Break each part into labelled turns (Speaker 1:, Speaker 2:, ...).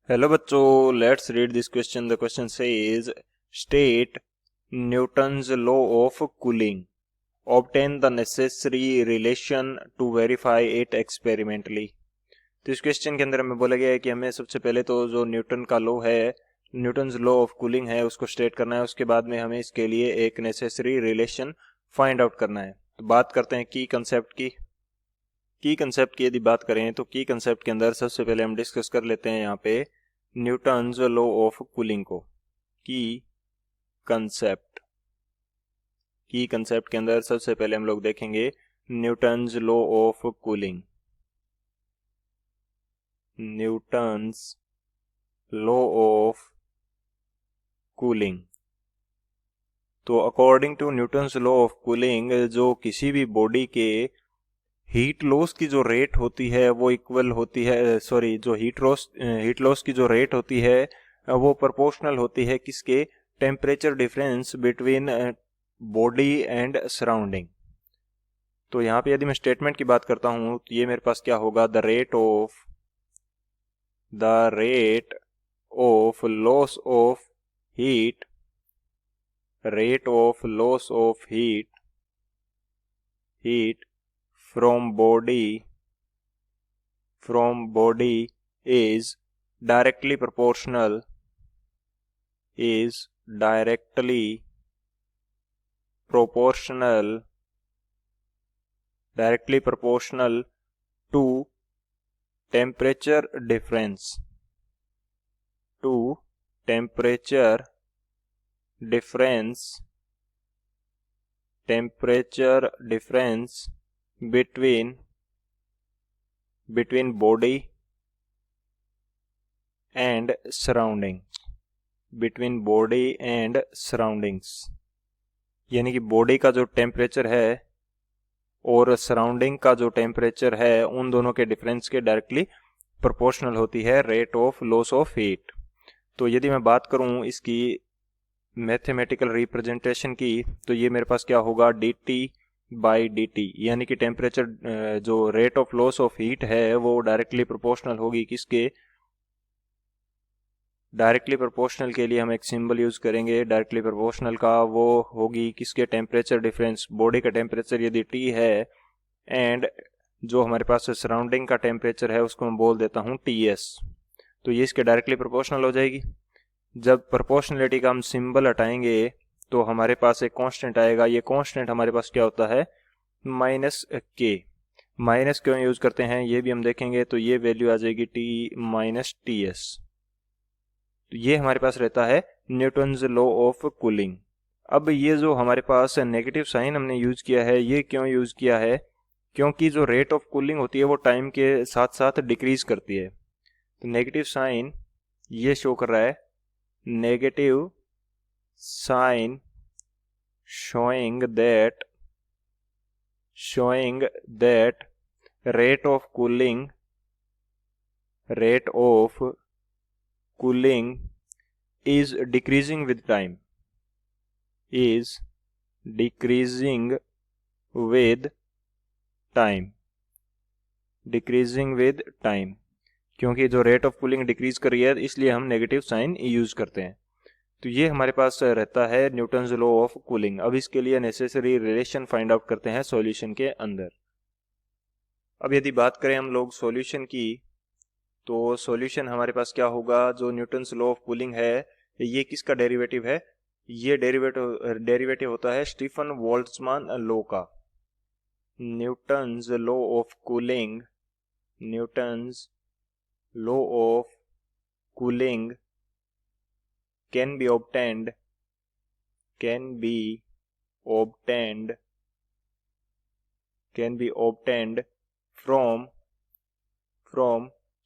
Speaker 1: Hello बच्चों, let's read this question. The question says state Newton's law of cooling, obtain the necessary relation to verify it experimentally. तो इस question के अंदर हमें बोला गया है कि हमें सबसे पहले तो जो न्यूटन का लॉ है, न्यूटन्स लॉ ऑफ कूलिंग है, उसको स्टेट करना है। उसके बाद में हमें इसके लिए एक नेसेसरी रिलेशन फाइंड आउट करना है। तो बात करते हैं की कंसेप्ट की। यदि बात करें तो की कंसेप्ट के अंदर सबसे पहले हम डिस्कस कर लेते हैं यहाँ पे न्यूटन्स लॉ ऑफ कूलिंग को। की कंसेप्ट के अंदर सबसे पहले हम लोग देखेंगे Newton's law of cooling. Newton's law of cooling. तो according to Newton's law of cooling, जो किसी भी बॉडी के हीट लॉस की जो रेट होती है वो इक्वल होती है, सॉरी, जो हीट लॉस की जो रेट होती है वो प्रोपोर्शनल होती है किसके? Temperature difference between body and surrounding. तो यहाँ पे यदि मैं स्टेटमेंट की बात करता हूँ तो ये मेरे पास क्या होगा? The rate of loss of heat from body is directly proportional to temperature difference between body and surroundings। यानी कि बॉडी का जो टेम्परेचर है और सराउंडिंग का जो टेम्परेचर है, उन दोनों के डिफरेंस के डायरेक्टली प्रोपोर्शनल होती है rate of loss of heat. तो यदि मैं बात करूं इसकी मैथमेटिकल रिप्रेजेंटेशन की, तो ये मेरे पास क्या होगा? dt/dt, यानी कि टेम्परेचर जो rate of loss of heat है वो डायरेक्टली प्रोपोर्शनल होगी किसके? डायरेक्टली प्रोपोर्शनल के लिए हम एक सिंबल यूज करेंगे डायरेक्टली प्रोपोर्शनल का। वो होगी किसके? Temperature difference. बॉडी का टेम्परेचर यदि T है एंड जो हमारे पास सराउंडिंग का टेम्परेचर है उसको मैं बोल देता हूँ TS, तो ये इसके डायरेक्टली प्रोपोर्शनल हो जाएगी। जब प्रोपोर्शनलिटी का हम सिंबल हटाएंगे तो हमारे पास एक कांस्टेंट आएगा। ये कांस्टेंट हमारे पास क्या होता है? -k। माइनस क्यों यूज करते हैं ये भी हम देखेंगे। तो ये वैल्यू आ जाएगी T-TS। तो ये हमारे पास रहता है न्यूटन्स लॉ ऑफ कूलिंग। अब ये जो हमारे पास नेगेटिव साइन हमने यूज किया है, ये क्यों यूज किया है? क्योंकि जो रेट ऑफ कूलिंग होती है वो टाइम के साथ साथ डिक्रीज करती है। तो नेगेटिव साइन ये शो कर रहा है, negative sign showing that rate of cooling is decreasing with time, क्योंकि जो रेट ऑफ कूलिंग डिक्रीज कर रही है इसलिए हम नेगेटिव साइन यूज करते हैं। तो ये हमारे पास रहता है न्यूटन्स लॉ ऑफ कूलिंग। अब इसके लिए नेसेसरी रिलेशन फाइंड आउट करते हैं सॉल्यूशन के अंदर। अब यदि बात करें हम लोग सॉल्यूशन की, तो सॉल्यूशन हमारे पास क्या होगा? जो न्यूटन्स लॉ ऑफ कूलिंग है ये किसका डेरिवेटिव है? ये डेरिवेटिव होता है स्टीफन बोल्ट्जमान लॉ का। Newton's law of cooling can be obtained from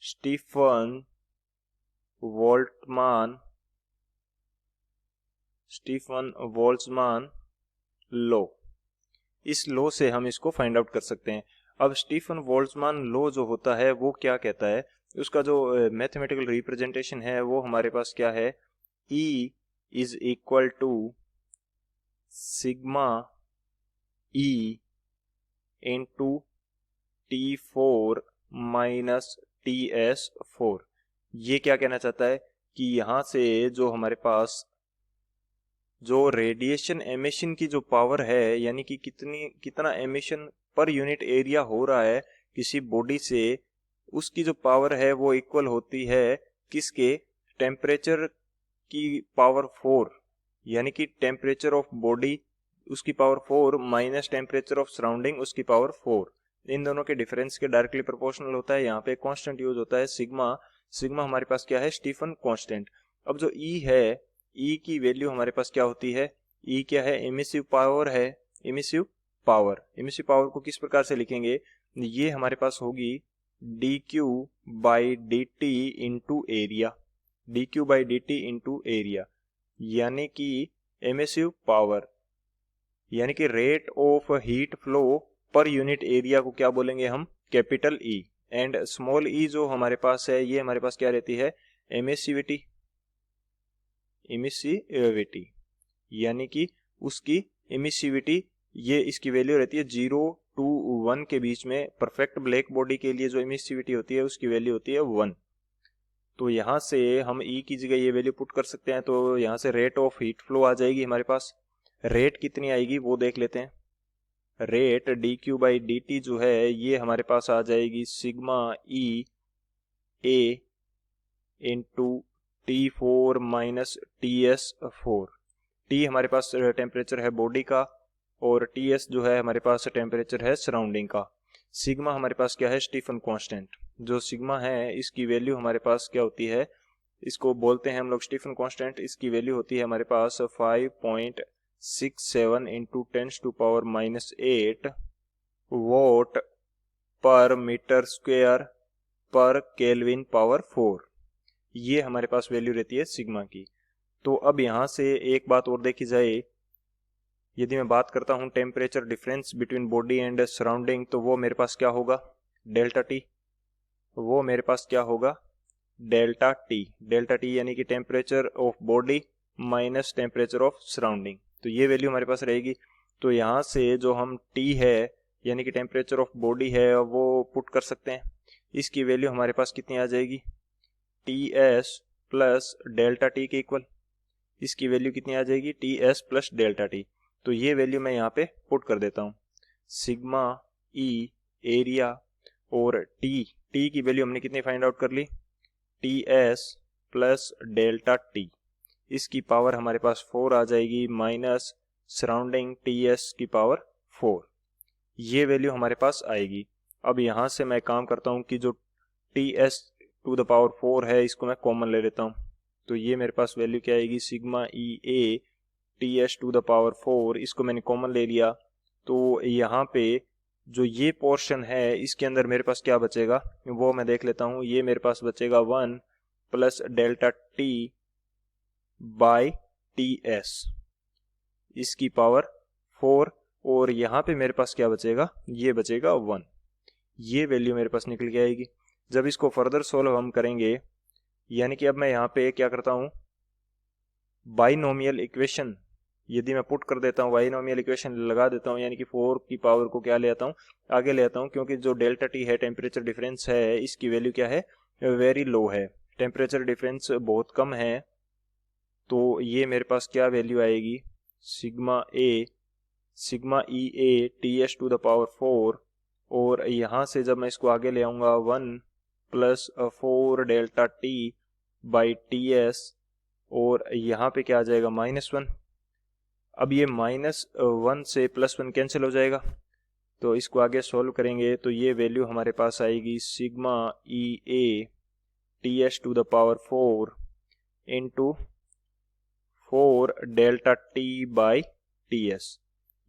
Speaker 1: Stefan Boltzmann law. इस लॉ से हम इसको फाइंड आउट कर सकते हैं। अब स्टीफन बोल्ट्जमान लॉ जो होता है वो क्या कहता है? उसका जो मैथमेटिकल रिप्रेजेंटेशन है वो हमारे पास क्या है? E is equal to sigma E into T4 minus TS4। ये क्या कहना चाहता है कि यहाँ से जो हमारे पास जो रेडिएशन एमिशन की जो पावर है, यानी कि कितना एमिशन पर यूनिट एरिया हो रहा है किसी बॉडी से, उसकी जो पावर है वो इक्वल होती है किसके, टेम्परेचर की पावर 4, यानी कि टेम्परेचर ऑफ बॉडी उसकी power 4 minus temperature of surrounding उसकी पावर 4। इन दोनों के डिफरेंस के डायरेक्टली प्रोपोर्शनल होता है। यहाँ पे कांस्टेंट यूज होता है सिग्मा। सिग्मा हमारे पास क्या है, स्टीफन कांस्टेंट। अब जो ई है, ई की वैल्यू हमारे पास क्या होती है, ई क्या है, एमिसिव पावर है। एमिसिव पावर को किस प्रकार से लिखेंगे, ये हमारे पास होगी D Q by D T into area, D Q by D T into area, यानी कि एमिसिव पावर यानी कि rate of heat flow per unit area को क्या बोलेंगे हम, कैपिटल ई। एंड स्मॉल ई जो हमारे पास है, ये हमारे पास क्या रहती है, एमिसिविटी, यानी कि उसकी एमिसिविटी, ये इसकी वैल्यू रहती है 0 to 1 के बीच में। परफेक्ट ब्लैक बॉडी के लिए जो एमिसिविटी होती है उसकी वैल्यू होती है 1। तो यहाँ से हम ई की जगह ये वैल्यू पुट कर सकते हैं, तो यहाँ से रेट ऑफ हीट फ्लो आ जाएगी हमारे पास। रेट कितनी आएगी वो देख लेते हैं। Rate D Q by D T जो है ये हमारे पास आ जाएगी sigma E A into T4 minus TS4। T हमारे पास टेम्परेचर है बॉडी का और TS जो है हमारे पास टेम्परेचर है सराउंडिंग का। सिग्मा हमारे पास क्या है, स्टीफन कांस्टेंट। जो सिग्मा है इसकी वैल्यू हमारे पास क्या होती है, इसको बोलते हैं हम लोग स्टीफन कांस्टेंट। इसकी वैल्यू होती है हमारे पास 5.67 into 10⁻⁻8 watt per metre square per kelvin power 4। ये हमारे पास वैल्यू रहती है सिग्मा की। तो अब यहाँ से एक बात और देखी जाए, यदि मैं बात करता हूँ temperature difference between body and surrounding, तो वो मेरे पास क्या होगा, डेल्टा टी। वो मेरे पास क्या होगा, डेल्टा टी यानी कि temperature of body minus temperature of surrounding. तो ये वैल्यू हमारे पास रहेगी। तो यहाँ से जो हम टी है यानी कि टेम्परेचर ऑफ बॉडी है वो पुट कर सकते हैं। इसकी वैल्यू हमारे पास कितनी आ जाएगी, T S plus delta T के इक्वल। इसकी वैल्यू कितनी आ जाएगी, T S plus delta T. तो ये वैल्यू मैं यहाँ पे पुट कर देता हूँ। सिग्मा ई एरिया और टी की वैल्यू हमने कितनी फाइंड आउट कर ली, T S plus delta T. इसकी पावर हमारे पास 4 आ जाएगी माइनस सराउंडिंग टी एस की पावर 4। ये वैल्यू हमारे पास आएगी। अब यहाँ से मैं काम करता हूँ कि जो T S to the power 4 है इसको मैं कॉमन ले लेता हूँ। तो ये मेरे पास वैल्यू क्या आएगी, sigma E A T S to the power 4, इसको मैंने कॉमन ले लिया। तो यहाँ पे जो ये पोर्शन है इसके अंदर मेरे पास क्या बचेगा वो मैं देख लेता हूँ। ये मेरे पास बचेगा 1 plus delta T by T S, इसकी पावर 4। और यहाँ पे मेरे पास क्या बचेगा, ये बचेगा 1। ये वैल्यू मेरे पास निकल के आएगी। जब इसको फर्दर सोल्व हम करेंगे, यानी कि अब मैं यहाँ पे क्या करता हूँ, बाइनोमियल इक्वेशन यदि मैं पुट कर देता हूँ, बाइनोमियल इक्वेशन लगा देता हूँ, यानी कि 4 की पावर को क्या ले आता हूँ, आगे ले आता हूँ। क्योंकि जो डेल्टा टी है टेम्परेचर डिफरेंस है, इसकी वैल्यू क्या है, वेरी लो है, टेम्परेचर डिफरेंस बहुत कम है। तो ये मेरे पास क्या वैल्यू आएगी, sigma E A T S to the power 4। और यहाँ से जब मैं इसको आगे ले आऊँगा 1 plus 4 delta T by T S, और यहाँ पे क्या आ जाएगा, -1। अब ये -1 से +1 कैंसिल हो जाएगा। तो इसको आगे सॉल्व करेंगे तो ये वैल्यू हमारे पास आएगी sigma E A T S to the power 4 into 4 delta T by T S.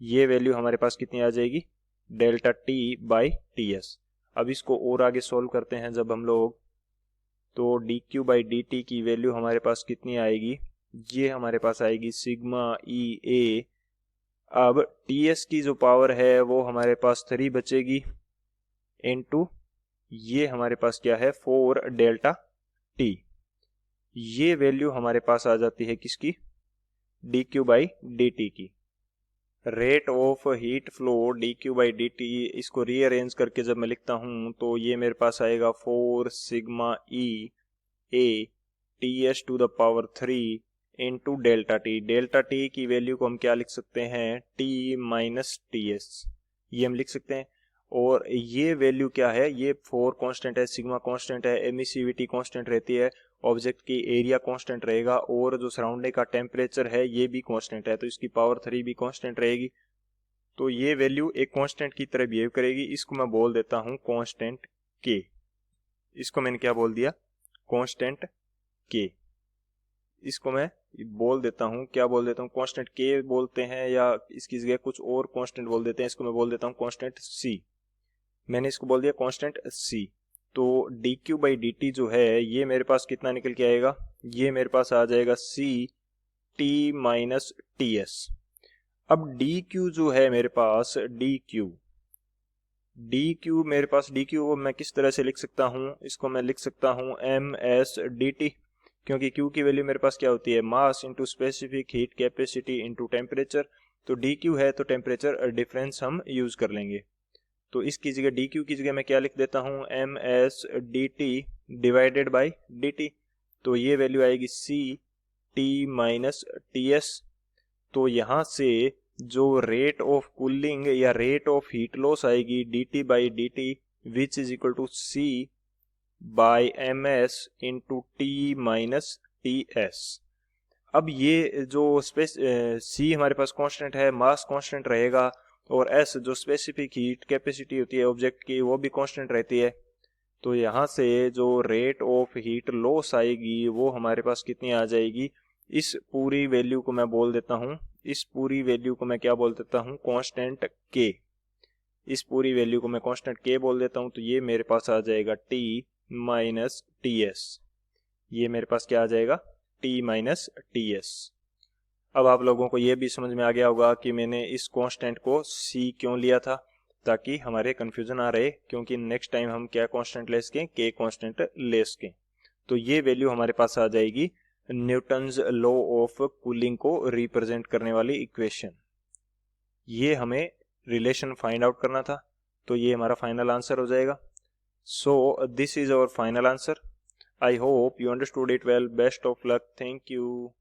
Speaker 1: ये वैल्यू हमारे पास कितनी आ जाएगी, delta T by T S. अब इसको और आगे सॉल्व करते हैं जब हम लोग, तो D Q by D T की वैल्यू हमारे पास कितनी आएगी, ये हमारे पास आएगी सिग्मा ई ए। अब टी एस की जो पावर है वो हमारे पास 3 बचेगी इनटू ये हमारे पास क्या है 4 डेल्टा टी। ये वैल्यू हमारे पास आ जाती है किसकी, D Q by D T की। Rate of heat flow D Q by D T, इसको रीअरेंज करके जब मैं लिखता हूं तो ये मेरे पास आएगा 4 sigma E A T S to the power 3 into delta T. Delta T की वैल्यू को हम क्या लिख सकते हैं, टी माइनस टी एस, ये हम लिख सकते हैं। और ये वैल्यू क्या है, ये 4 कांस्टेंट है, सिग्मा कांस्टेंट है, एमिसिविटी कांस्टेंट रहती है, ऑब्जेक्ट की एरिया कांस्टेंट रहेगा, और जो सराउंडिंग का टेम्परेचर है ये भी कांस्टेंट है, तो इसकी पावर 3 भी कांस्टेंट रहेगी। तो ये वैल्यू एक कांस्टेंट की तरह बिहेव करेगी। इसको मैं बोल देता हूं कांस्टेंट के। इसको मैंने क्या बोल दिया, कांस्टेंट के। इसको मैं बोल देता हूं, क्या बोल देता हूं, कांस्टेंट के बोलते हैं, या इसकी जगह कुछ और कांस्टेंट बोल देते हैं। इसको मैं बोल देता हूं कांस्टेंट सी। मैंने इसको बोल दिया कांस्टेंट सी। तो D Q by D T जो है ये मेरे पास कितना निकल के आएगा, ये मेरे पास आ जाएगा C T minus T S. अब डी क्यू जो है मेरे पास, डी क्यू मेरे पास, डी क्यू मैं किस तरह से लिख सकता हूं, इसको मैं लिख सकता हूं एम एस डी टी, क्योंकि क्यू की वैल्यू मेरे पास क्या होती है, mass into specific heat capacity into temperature. तो डी क्यू है तो टेम्परेचर डिफरेंस हम यूज कर लेंगे। तो इसकी जगह डी क्यू की जगह मैं क्या लिख देता हूं, M S D T divided by D T. तो ये वैल्यू आएगी C T minus T S. तो यहां से जो रेट ऑफ कूलिंग या रेट ऑफ हीट लॉस आएगी D T by D T which is equal to C by M S into T minus T S. अब ये जो सी हमारे पास कांस्टेंट है, मास कांस्टेंट रहेगा, और एस जो स्पेसिफिक हीट कैपेसिटी होती है ऑब्जेक्ट की वो भी कांस्टेंट रहती है। तो यहाँ से जो रेट ऑफ हीट लॉस आएगी वो हमारे पास कितनी आ जाएगी, इस पूरी वैल्यू को मैं बोल देता हूँ, इस पूरी वैल्यू को मैं क्या बोल देता हूँ, कांस्टेंट के। इस पूरी वैल्यू को मैं कांस्टेंट के बोल देता हूँ। तो ये मेरे पास आ जाएगा टी माइनस टी एस। ये मेरे पास क्या आ जाएगा, टी माइनस टी एस। अब आप लोगों को ये भी समझ में आ गया होगा कि मैंने इस कांस्टेंट को सी क्यों लिया था, ताकि हमारे कंफ्यूजन आ रहे, क्योंकि नेक्स्ट टाइम हम क्या कांस्टेंट ले सकें, के कांस्टेंट ले सकें। तो ये वैल्यू हमारे पास आ जाएगी न्यूटन्स लॉ ऑफ कूलिंग को रिप्रेजेंट करने वाली इक्वेशन। ये हमें रिलेशन फाइंड आउट करना था, तो ये हमारा फाइनल आंसर हो जाएगा। So this is our final answer. I hope you understood it well. Best of luck. Thank you.